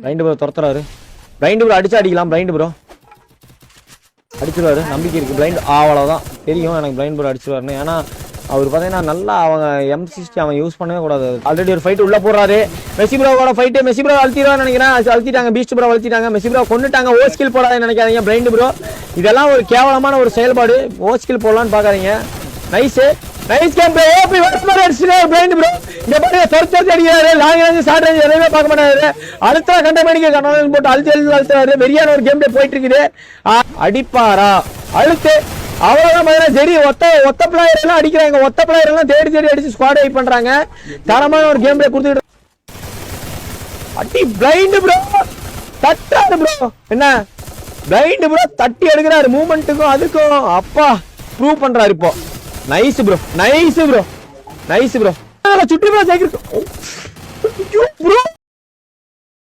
Blind bro துரத்துறாரு. Blind bro அடிக்கலாம். Blind bro அடிச்சிருவாரு, நம்பிக்கை இருக்கு. பிளைண்ட் அவ்வளோதான் தெரியும் எனக்கு, பிளைண்ட் ப்ரோ அடிச்சிருவாருன்னு. ஏன்னா அவர் பார்த்தீங்கன்னா நல்லா அவங்க M60 அவன் யூஸ் பண்ணவே கூடாது. ஆல்ரெடி ஒரு ஃபைட் உள்ள போறாரு. மெஸ்ஸி ப்ரோவோட ஃபைட்டு. மெஸ்ஸி ப்ரோ அழுத்திடுவான்னு நினைக்கிறேன். அழுத்திட்டாங்க. பீஸ்ட் ப்ரோ அழுத்திட்டாங்க. மெஸ்ஸி ப்ரோ கொண்டுட்டாங்க. ஓ ஸ்கில் போடாதுன்னு நினைக்காதீங்க பிளைண்ட் ப்ரோ. இதெல்லாம் ஒரு கேவலமான ஒரு செயல்பாடு. ஓ ஸ்கில் போடலான்னு பாக்காதீங்க. Nice game bro. ஓபி வர்ஸ்மர் அடிச்சாரு பிளைண்ட் ப்ரோ. இங்க பாருங்க தர்த்தர் அடிக்கிறாரு. லாங் ரேஞ்ச் ஷார்ட் ரேஞ்ச் எதுவுமே பார்க்க மாட்டாரு. அடுத்த கண்டமேனிக்கு கண்ணாடி போட்டு அழுத்துறாரு. வெறியான ஒரு கேம் பிளே போயிட்டு இருக்குது. அடிப்பாரா அழுத்து அவ்வளவுதான் பாத்தீங்கன்னா. சரி ஒத்த பிளேயர் எல்லாம் அடிக்கிறாங்க. ஒத்த பிளேயர் எல்லாம் தேடி அடிச்சு ஸ்குவாட் வைப் பண்றாங்க. தரமான ஒரு கேம் பிளே கொடுத்துட்டு அடி பிளைண்ட் ப்ரோ தட்டாரு ப்ரோ. என்ன பிளைண்ட் ப்ரோ தட்டி எடுக்கிறாரு. மூவ்மெண்ட்டுக்கும் அதுக்கும் அப்பா ப்ரூவ் பண்றாரு இப்போ. நைஸ் ப்ரோ சுற்றி ப்ரோ ஜெயிக்கிறோம் ப்ரோ.